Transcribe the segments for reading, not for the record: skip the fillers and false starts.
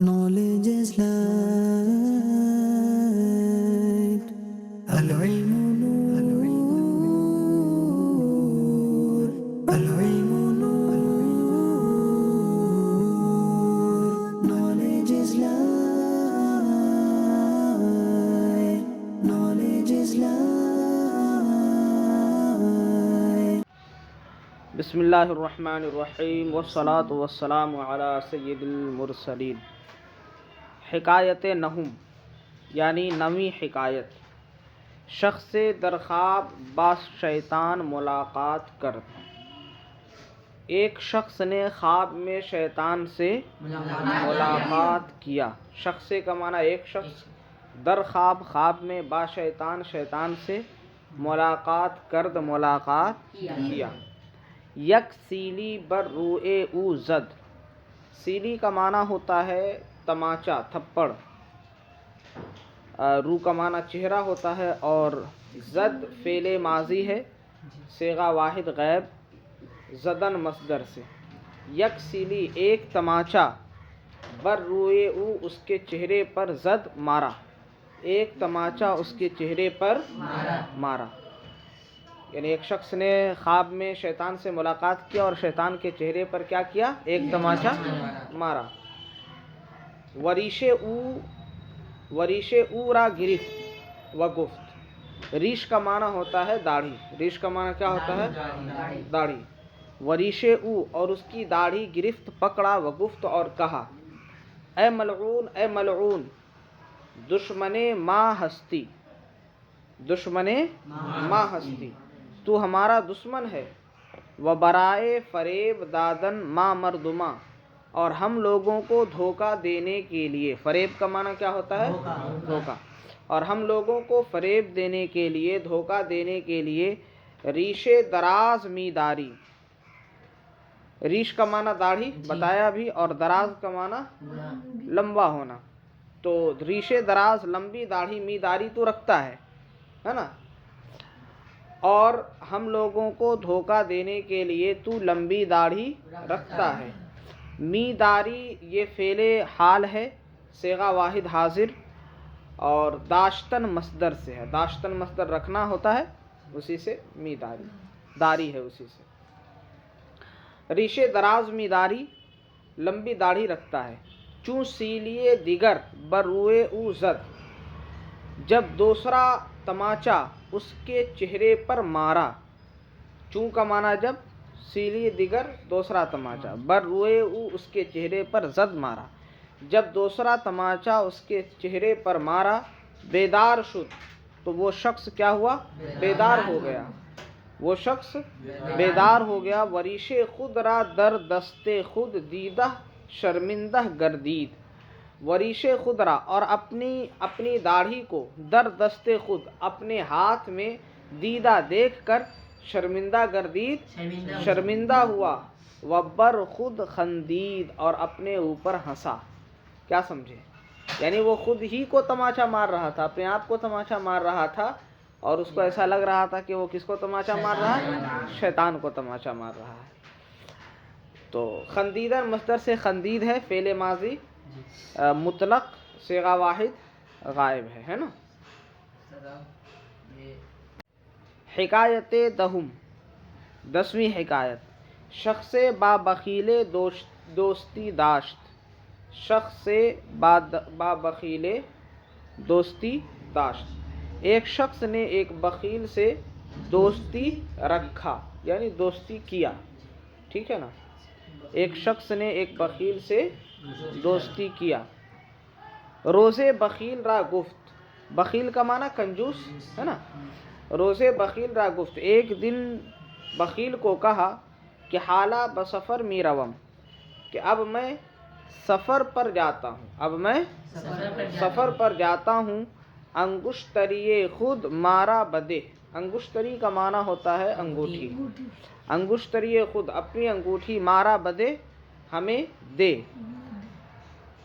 Knowledge is light. العلم نور. العلم نور. Knowledge is light. Knowledge is light. بسم اللہ الرحمن الرحیم والصلاة والسلام علی سید المرسلین۔ حکایت نہم یعنی نویں حکایت۔ شخص در خواب با شیطان ملاقات کرد۔ ایک شخص نے خواب میں شیطان سے ملاقات کیا۔ شخص کا معنی ایک شخص، در خواب میں با شیطان سے ملاقات کرد ملاقات کیا۔ یک سیلی بر روئے او زد۔ سیلی کا معنی ہوتا ہے تماچا، تھپڑ۔ رو کا معنی چہرہ ہوتا ہے، اور زد فعل ماضی ہے، صیغہ واحد غائب، زدن مصدر سے۔ یک سیلی ایک تماچا، بر روئے او اس کے چہرے پر، زد مارا، ایک تماچا اس کے چہرے پر مارا۔ یعنی ایک شخص نے خواب میں شیطان سے ملاقات کیا اور شیطان کے چہرے پر کیا کیا؟ ایک تماچا مارا۔ وریش او را گرفت و گفت۔ ریش کا معنی ہوتا ہے داڑھی۔ ریش کا معنی کیا ہوتا ہے؟ داڑھی۔ وریش او اور اس کی داڑھی، گرفت پکڑا، و گفت اور کہا، اے ملعون، اے ملعون، دشمن ماں ہستی، دشمن ماں ہستی، تو ہمارا دشمن ہے۔ و برائے فریب دادن ماں مردما، اور ہم لوگوں کو دھوکہ دینے کے لیے۔ فریب کا معنی کیا ہوتا ہے؟ دھوکہ۔ اور ہم لوگوں کو فریب دینے کے لیے، دھوکہ دینے کے لیے، ریش دراز می داری۔ ریش کا معنی داڑھی بتایا بھی، اور دراز کا معنی لمبا ہونا۔ تو ریش دراز لمبی داڑھی، می داری تو رکھتا ہے نا، اور ہم لوگوں کو دھوکہ دینے کے لیے تو لمبی داڑھی رکھتا ہے۔ می داری یہ فعل حال ہے، صیغہ واحد حاضر، اور داشتن مصدر سے ہے۔ داشتن مصدر رکھنا ہوتا ہے، اسی سے می داری، داری ہے اسی سے۔ ریش دراز می داری، لمبی داڑھی رکھتا ہے۔ چوں سیلیے دیگر بر روئے او زد، جب دوسرا تماچا اس کے چہرے پر مارا۔ چوں کا معنی جب، سیلی دیگر دوسرا تماچا، بر روئے او اس کے چہرے پر، زد مارا، جب دوسرا تماچا اس کے چہرے پر مارا، بیدار شد، تو وہ شخص کیا ہوا؟ بیدار ہو گیا۔ وہ شخص بیدار ہو گیا۔ وریش خود را در دست خود دیدہ شرمندہ گردید۔ وریش خود را اور اپنی داڑھی کو، در دست خود اپنے ہاتھ میں، دیدہ دیکھ کر، شرمندہ گردید شرمندہ ہوا، وبر خود خندید اور اپنے اوپر ہنسا۔ کیا سمجھے؟ یعنی وہ خود ہی کو تماچا مار رہا تھا، اپنے آپ کو تماچا مار رہا تھا، اور اس کو ایسا لگ رہا تھا کہ وہ کس کو تماچا مار رہا ہے؟ شیطان کو تماچا مار رہا ہے۔ تو خندیدن مصدر سے خندید ہے، فعل ماضی مطلق، صیغہ واحد غائب ہے نا۔ حکایت دہم، 10ویں حکایت۔ شخص با بخیل دوستی داشت۔ شخص با بخیل دوستی داشت۔ ایک شخص نے ایک بخیل سے دوستی رکھا، یعنی دوستی کیا، ٹھیک ہے نا۔ ایک شخص نے ایک بخیل سے دوستی کیا۔ روزے بخیل را گفت۔ بخیل کا معنی کنجوس ہے نا۔ روزے بخیل را گفت، ایک دن بخیل کو کہا کہ حالہ بسفر می روم، کہ اب میں سفر پر جاتا ہوں، اب میں سفر پر جاتا ہوں۔ انگشتری خود مارا بدے۔ انگشتری کا معنی ہوتا ہے انگوٹھی۔ انگشتری خود اپنی انگوٹھی، مارا بدے ہمیں دے۔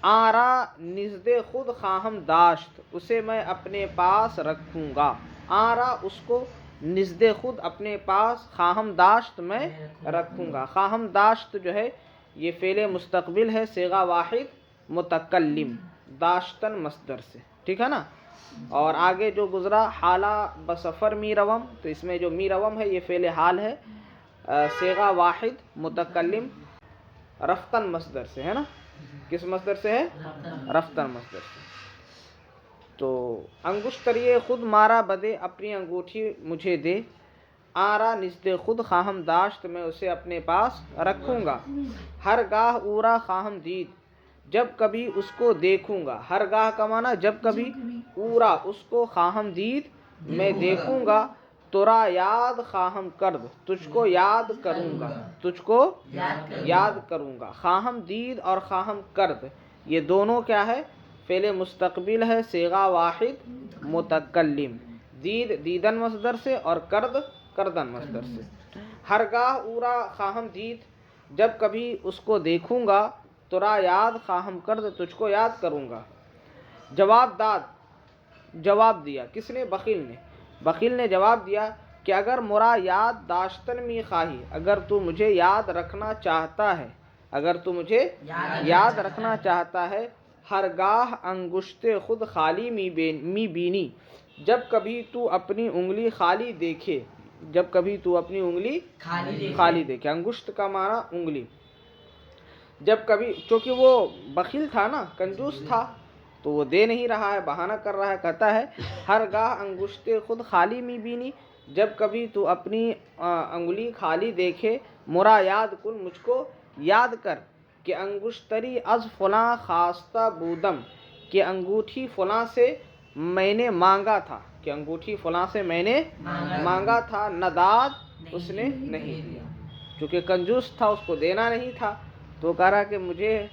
آرا نزد خود خواہم داشت، اسے میں اپنے پاس رکھوں گا۔ آرا اس کو، نزد خود اپنے پاس، خواہم داشت میں رکھوں گا۔ خواہم داشت جو ہے یہ فعل مستقبل ہے، صیغہ واحد متکلم داشتن مصدر سے، ٹھیک ہے نا. اور آگے جو گزرا حالہ بسفر می روم، تو اس میں جو می روم ہے یہ فعل حال ہے، صیغہ واحد متکلم رفتن مصدر سے ہے نا. کس مصدر سے ہے؟ رفتن مصدر سے. تو انگشتریے خود مارا بدے اپنی انگوٹھی مجھے دے، آرا نزد خود خواہم داشت میں اسے اپنے پاس رکھوں گا، ہر گاہ اورا خواہم دید جب کبھی اس کو دیکھوں گا. ہر گاہ کا معنی جب کبھی، اورا اس کو خواہم دید میں دیکھوں گا، ترا یاد خواہم کرد تجھ کو یاد کروں گا، تجھ کو یاد کروں گا. خواہم دید اور خواہم کرد یہ دونوں کیا ہے؟ فعل مستقبل ہے، صیغہ واحد متکلم، دید دیدن مصدر سے اور کرد کردن مصدر سے. ہر گاہ اورا خواہم دید جب کبھی اس کو دیکھوں گا، ترا یاد خواہم کرد تجھ کو یاد کروں گا. جواب داد، جواب دیا کس نے؟ بخیل نے. بخیل نے جواب دیا کہ اگر مرا یاد داشتن می خواہی، اگر تو مجھے یاد رکھنا چاہتا ہے، اگر تو مجھے یاد رکھنا چاہتا ہے، ہر گاہ انگشت خود خالی می بینی جب کبھی تو اپنی انگلی خالی دیکھے، جب کبھی تو اپنی انگلی خالی دیکھے. انگشت کا معنی انگلی. جب کبھی، چونکہ وہ بخیل تھا نا، کنجوس تھا، تو وہ دے نہیں رہا ہے، بہانہ کر رہا ہے. کہتا ہے ہر گاہ انگشت خود خالی می بینی جب کبھی تو اپنی انگلی خالی دیکھے، مرا یاد کن مجھ کو یاد کر کہ انگشتری از فلاں خواستہ بودم کہ انگوٹھی فلاں سے میں نے مانگا تھا، کہ انگوٹھی فلاں سے میں نے مانگا تھا، نداد اس نے نہیں دیا. چونکہ کنجوس تھا، اس کو دینا نہیں تھا، تو کہہ رہا کہ مجھے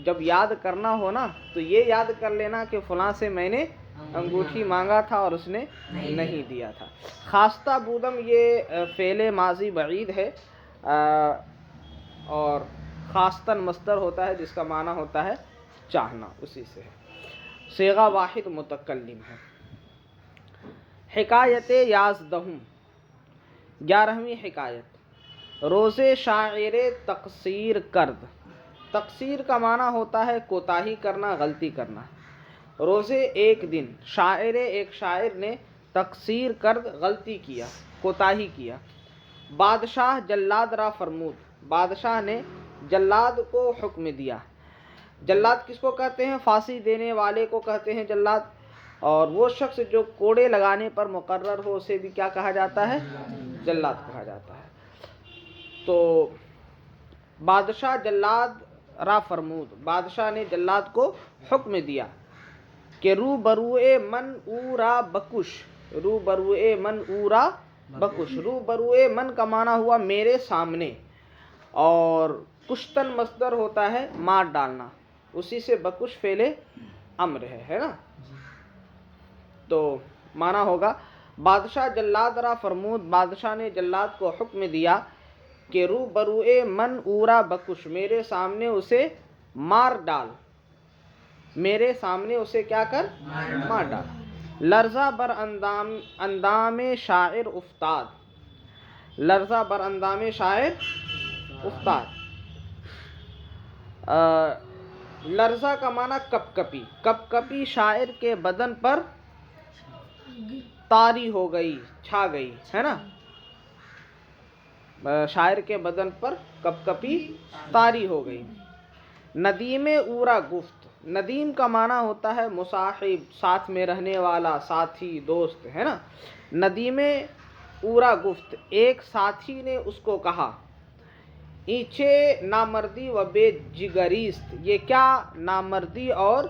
جب یاد کرنا ہو نا تو یہ یاد کر لینا کہ فلاں سے میں نے انگوٹھی مانگا تھا اور اس نے نہیں دیا تھا. خواستہ بودم یہ فعل ماضی بعید ہے، اور خواستن مصدر ہوتا ہے جس کا معنی ہوتا ہے چاہنا، اسی سے ہے. صیغہ واحد متکلم ہے. حکایت یازدہم، 11ویں حکایت. روزے شاعر تقصیر کرد. تقصیر کا معنی ہوتا ہے کوتاہی کرنا، غلطی کرنا. روزے ایک دن، شاعر ایک شاعر نے تقصیر کرد غلطی کیا، کوتاہی کیا. بادشاہ جلاد را فرمود، بادشاہ نے جلاد کو حکم دیا. جلاد کس کو کہتے ہیں؟ پھانسی دینے والے کو کہتے ہیں جلاد. اور وہ شخص جو کوڑے لگانے پر مقرر ہو اسے بھی کیا کہا جاتا ہے؟ جلاد کہا جاتا ہے. تو بادشاہ جلاد را فرمود، بادشاہ نے جلاد کو حکم دیا کہ رو بروئے من او را بکش. رو بروئے من او را بکش. رو بروئے من کا معنی ہوا میرے سامنے، اور کشتن مصدر ہوتا ہے مار ڈالنا، اسی سے بکش فعل امر ہے نا. تو معنی ہوگا بادشاہ جلاد را فرمود، بادشاہ نے جلاد کو حکم دیا کہ رو بروئے من اورا بکش، میرے سامنے اسے مار ڈال، میرے سامنے اسے کیا کر؟ مار ڈال. لرزہ بر اندام شاعر افتاد. لرزہ بر اندام شاعر افتاد. لرزہ کا معنی کپ کپی. کپ کپی شاعر کے بدن پر طاری ہو گئی، چھا گئی ہے نا. شاعر کے بدن پر کپ کپی طاری ہو گئی. ندیم اورا گفت. ندیم کا معنی ہوتا ہے مصاحب، ساتھ میں رہنے والا، ساتھی، دوست ہے نا. ندیم اورا گفت، ایک ساتھی نے اس کو کہا، ایچے نامردی و بے جگریست، یہ کیا نامردی اور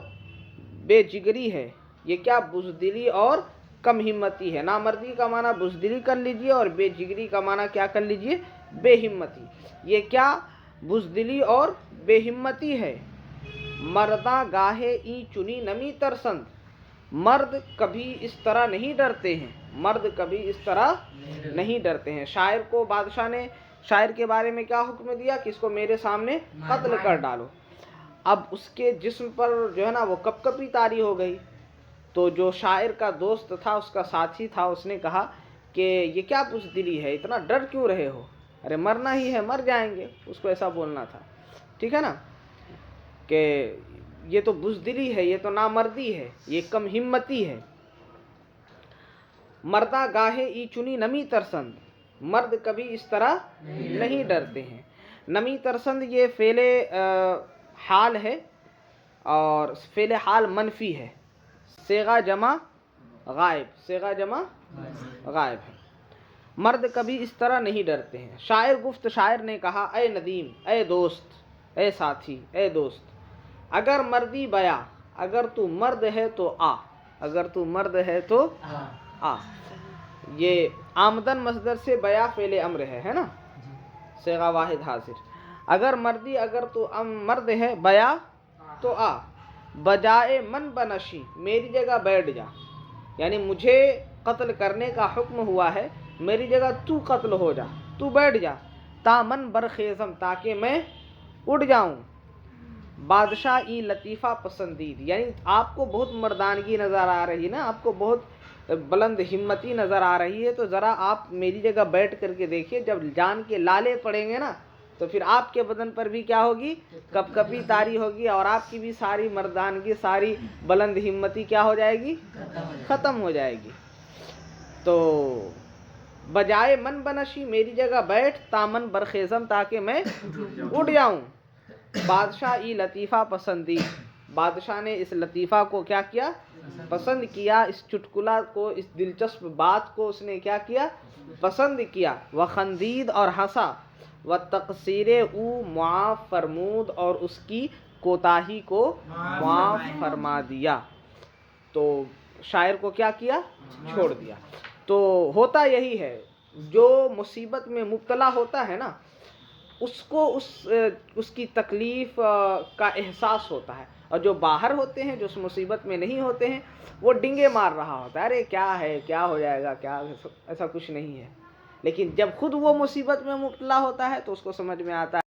بے جگری ہے، یہ کیا بزدلی اور کم ہمتی ہے. نامردی کا معنی بزدلی کر لیجئے اور بے جگری کا معنی کیا کر لیجئے؟ بے ہمتی. یہ کیا بزدلی اور بے ہمتی ہے. مرداں گاہے این چنی نمی ترسند، مرد کبھی اس طرح نہیں ڈرتے ہیں، مرد کبھی اس طرح نہیں ڈرتے ہیں. شاعر کو بادشاہ نے شاعر کے بارے میں کیا حکم دیا کہ اس کو میرے سامنے قتل کر ڈالو. اب اس کے جسم پر جو ہے نا وہ کپ کپی طاری ہو گئی. تو جو شاعر کا دوست تھا، اس کا ساتھی تھا، اس نے کہا کہ یہ کیا بزدلی ہے، اتنا ڈر کیوں رہے ہو، ارے مرنا ہی ہے، مر جائیں گے. اس کو ایسا بولنا تھا، ٹھیک ہے نا، کہ یہ تو بزدلی ہے، یہ تو نامردی ہے، یہ کم ہمتی ہے۔ مردہ گاہے ای چنی نمی ترسند، مرد کبھی اس طرح نہیں ڈرتے ہیں۔ نمی ترسند یہ فعل حال ہے اور فعل حال منفی ہے، صیغہ جمع غائب، صیغہ جمع غائب ہے۔ مرد کبھی اس طرح نہیں ڈرتے ہیں۔ شاعر گفت، شاعر نے کہا، اے ندیم، اے دوست، اے ساتھی، اے دوست، اگر مردی بیا، اگر تو مرد ہے تو آ، اگر تو مرد ہے تو آ۔ یہ آمدن مصدر سے بیا فعل امر ہے نا، صیغہ واحد حاضر۔ اگر مردی، اگر تو مرد ہے، بیا تو آ، بجائے من بنشی، میری جگہ بیٹھ جا، یعنی مجھے قتل کرنے کا حکم ہوا ہے، میری جگہ تو قتل ہو جا، تو بیٹھ جا، تا من برخیزم، تاکہ میں اٹھ جاؤں۔ بادشاہ ای لطیفہ پسندید، یعنی آپ کو بہت مردانگی نظر آ رہی ہے نا، آپ کو بہت بلند ہمتی نظر آ رہی ہے، تو ذرا آپ میری جگہ بیٹھ کر کے دیکھیے، جب جان کے لالے پڑیں گے نا تو پھر آپ کے بدن پر بھی کیا ہوگی؟ کپ کپی طاری ہوگی، اور آپ کی بھی ساری مردانگی، ساری بلند ہمتی کیا ہو جائے گی؟ ختم ہو جائے گی۔ تو بجائے من بنشی، میری جگہ بیٹھ، تامن برخیزم، تاکہ میں اٹھ جاؤں۔ بادشاہ ای لطیفہ پسندید، بادشاہ نے اس لطیفہ کو کیا کیا؟ پسند کیا، اس چٹکلا کو، اس دلچسپ بات کو اس نے کیا کیا؟ پسند کیا۔ وخندید، اور ہنسا، و تقصیر او معاف فرمود، اور اس کی کوتاہی کو معاف فرما دیا۔ تو شاعر کو کیا کیا؟ چھوڑ دیا۔ تو ہوتا یہی ہے، جو مصیبت میں مبتلا ہوتا ہے نا، اس کو اس کی تکلیف کا احساس ہوتا ہے، اور جو باہر ہوتے ہیں، جو اس مصیبت میں نہیں ہوتے ہیں، وہ ڈنگے مار رہا ہوتا ہے، ارے کیا ہے، کیا ہو جائے گا، کیا، ایسا کچھ نہیں ہے۔ لیکن جب خود وہ مصیبت میں مبتلا ہوتا ہے تو اس کو سمجھ میں آتا ہے